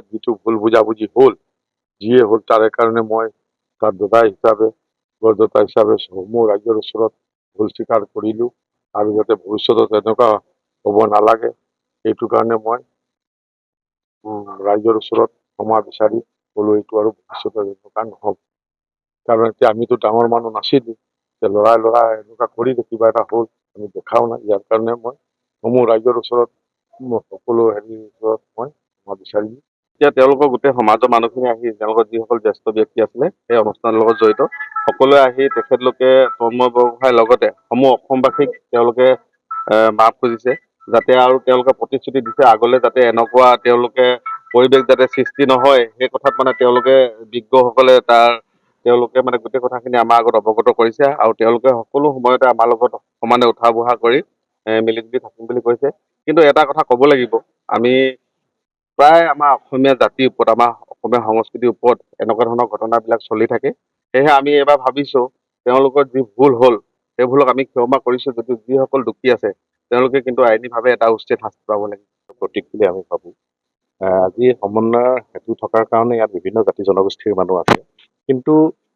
মাজত যিটো ভুল বুজাবুজি হ'ল, যিয়ে হ'ল তাৰে কাৰণে মই তাৰ গড়দাতা হিচাপে সমূহ ৰাইজৰ ওচৰত ভুল স্বীকাৰ কৰিলোঁ আৰু যাতে ভৱিষ্যতত এনেকুৱা হ'ব নালাগে সেইটো কাৰণে মই ৰাইজৰ ওচৰত ক্ষমা বিচাৰি ক'লো এইটো আৰু ভৱিষ্যতে এনেকুৱা নহ'ব। কাৰণ এতিয়া আমিতো ডাঙৰ মানুহ নাছিলোঁ, যে ল'ৰাই এনেকুৱা কৰি কিবা এটা হ'ল আমি দেখাও নাই। ইয়াৰ কাৰণে মই সমূহ ৰাইজৰ ওচৰত সকলো ওচৰত মই ক্ষমা বিচাৰিলোঁ। এতিয়া তেওঁলোকৰ গোটেই সমাজৰ মানুহখিনি আহি তেওঁলোকৰ যিসকল জ্যেষ্ঠ ব্যক্তি আছিলে সেই অনুষ্ঠানৰ লগত জড়িত সকলোৱে আহি তেখেতলোকে তন্ময় বৰগোহাঁইৰ লগতে সমূহ অসমবাসীক তেওঁলোকে মাফ খুজিছে, যাতে আৰু তেওঁলোকে প্ৰতিশ্ৰুতি দিছে আগলৈ যাতে এনেকুৱা তেওঁলোকে পৰিৱেশ যাতে সৃষ্টি নহয় সেই কথাত মানে তেওঁলোকে বিজ্ঞসকলে তেওঁলোকে মানে গোটেই কথাখিনি আমাৰ আগত অৱগত কৰিছে আৰু তেওঁলোকে সকলো সময়তে আমাৰ লগত সমানে উঠা বহা কৰি মিলিজুলি থাকিম বুলি কৈছে। কিন্তু এটা কথা ক'ব লাগিব, আমি প্ৰায় আমাৰ অসমীয়া জাতিৰ ওপৰত আমাৰ অসমীয়া সংস্কৃতিৰ ওপৰত এনেকুৱা ধৰণৰ ঘটনাবিলাক চলি থাকে। সেয়েহে আমি এবাৰ ভাবিছোঁ তেওঁলোকৰ যি ভুল হ'ল সেই ভুলক আমি ক্ষমা কৰিছোঁ, যদিও যিসকল দোষী আছে তেওঁলোকে কিন্তু আইনীভাৱে এটা উচিত শাস্তি পাব লাগিব প্ৰতীক বুলি আমি ভাবোঁ। আজি সমন্বয়ৰ হেতু থকাৰ কাৰণে ইয়াত বিভিন্ন জাতি জনগোষ্ঠীৰ মানুহ আছে, কিন্তু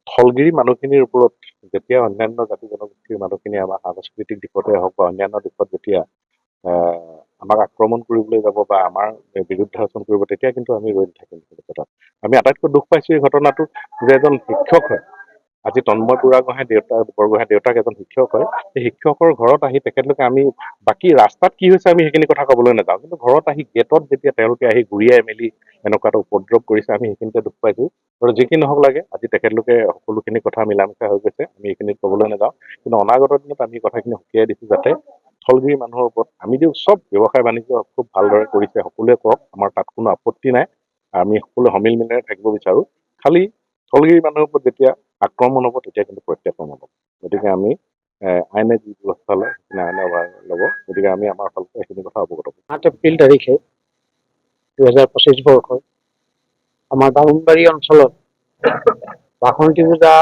থলগিৰি মানুহখিনিৰ ওপৰত যেতিয়া অন্যান্য জাতি জনগোষ্ঠীৰ মানুহখিনি আমাৰ সাংস্কৃতিক দিশতে হওক বা অন্যান্য দিশত যেতিয়া আমাক আক্ৰমণ কৰিবলৈ যাব বা আমাৰ বিৰুদ্ধাচৰণ কৰিব, তেতিয়া কিন্তু আমি ৰৈ নাথাকিম। কথাত আমি আটাইতকৈ দুখ পাইছোঁ এই ঘটনাটোত যে এজন শিক্ষক হয়, আজি তন্ময় বৰগোহাঁইৰ দেউতাক এজন শিক্ষক হয়। সেই শিক্ষকৰ ঘৰত আহি তেখেতলোকে আমি বাকী ৰাস্তাত কি হৈছে আমি সেইখিনি কথা ক'বলৈ নাযাওঁ, কিন্তু ঘৰত আহি গেটত যেতিয়া তেওঁলোকে আহি ঘূৰিয়াই মেলি এনেকুৱা এটা উপদ্ৰৱ কৰিছে আমি সেইখিনিতে দুখ পাইছোঁ। আৰু যি কি নহওক লাগে আজি তেখেতলোকে সকলোখিনি কথা মিলা মিছা হৈ গৈছে, আমি এইখিনিত ক'বলৈ নাযাওঁ। কিন্তু অনাগত দিনত আমি কথাখিনি সকীয়াই দিছোঁ যাতে থলগিৰি মানুহৰ ওপৰত আমি যে চব ব্যৱসায় বাণিজ্য খুব ভালদৰে কৰিছে, সকলোৱে কৰক, আমাৰ তাত কোনো আপত্তি নাই। আমি সকলোৱে সমিল মিলেৰে থাকিব বিচাৰোঁ। খালি থলগিৰি মানুহৰ ওপৰত যেতিয়া আক্ৰমণ হ'ব তেতিয়া কিন্তু প্ৰত্যাক্ৰমণ হ'ব। গতিকে আমি আইনে যি ব্যৱস্থা লয় সেইখিনি আইনে ল'ব। গতিকে আমি আমাৰ ফালৰ পৰা সেইখিনি কথা অৱগত কৰিম। 8 এপ্ৰিল তাৰিখে 2025 বৰ্ষৰ আমাৰ বামুণবাৰী অঞ্চলত বাসন্তী পূজা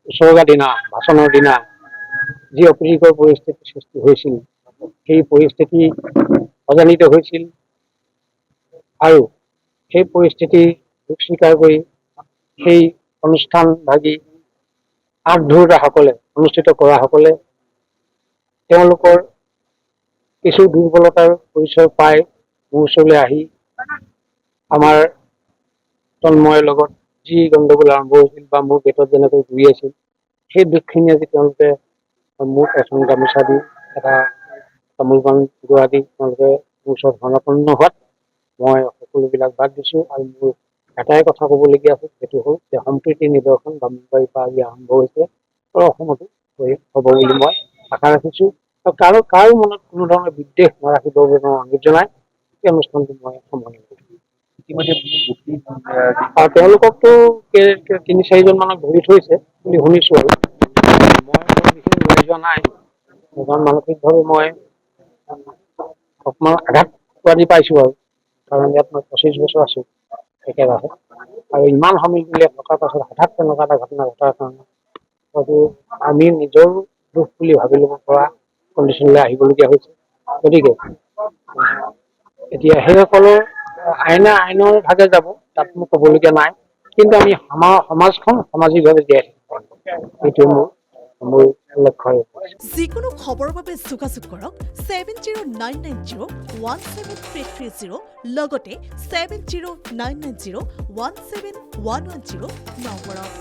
উছৰ্গা দিনা ভাষণৰ দিনা যি অপ্ৰীতিকৰ পৰিস্থিতিৰ সৃষ্টি হৈছিল, সেই পৰিস্থিতি অজানিত হৈছিল আৰু সেই পৰিস্থিতি দুখ স্বীকাৰ কৰি সেই অনুষ্ঠান ভাগি আগধৰোতাসকলে অনুষ্ঠিত কৰাসকলে তেওঁলোকৰ কিছু দুৰ্বলতাৰ পৰিচয় পাই মোৰ ওচৰলৈ আহি আমাৰ তন্ময়ৰ লগত যি গণ্ডগোল আৰম্ভ হৈছিল বা মোৰ পেটত যেনেকৈ ঘূৰি আছিল সেই দুখখিনি আজি তেওঁলোকে মোক এখন গামোচা দি এটা তামোল পাণ গুড়া দি তেওঁলোকে মোৰ ওচৰত শৰণাপন্ন হোৱাত মই সকলোবিলাক বাদ দিছোঁ। আৰু মোৰ এটাই কথা ক'বলগীয়া আছে, সেইটো হ'ল যে সম্প্ৰীতি নিদৰ্শন বামুণবাৰীৰ পৰা আজি আৰম্ভ হৈছে আৰু অসমতো হ'ব বুলি মই আশা ৰাখিছোঁ। আৰু কাৰো মনত কোনো ধৰণৰ বিদ্বেষ নাৰাখিব বুলি মই অনুৰোধ জনাই এই অনুষ্ঠানটো মই সামৰণি কৰিছোঁ। আৰু তেওঁলোককতো 3-4জন মানক ধৰি থৈছে বুলি শুনিছোঁ আৰু মই বিশেষ লৈ যোৱা নাই। এজন মানসিকভাৱে মই অকণমান আঘাত পোৱাদি পাইছোঁ আৰু কাৰণ ইয়াত মই 25 বছৰ আছোঁ একেৰাহে, আৰু ইমান সমিল মিলি থকাৰ পাছত হঠাৎ তেনেকুৱা এটা ঘটনা ঘটাৰ কাৰণে হয়তো আমি নিজৰ দুখ বুলি ভাবি ল'ব পৰা কণ্ডিশ্যনলৈ আহিবলগীয়া হৈছে। গতিকে এতিয়া সেইসকলৰ আইনৰ ভাগে যাব, তাত মোৰ ক'বলগীয়া নাই, কিন্তু আমি আমাৰ সমাজখন সামাজিকভাৱে জীয়াই থাকিব, এইটোৱে মোৰ লক্ষ্য। যিকোনো খবৰৰ বাবে যোগাযোগ কৰক 7099017330 লগতে 7099017110 নম্বৰত।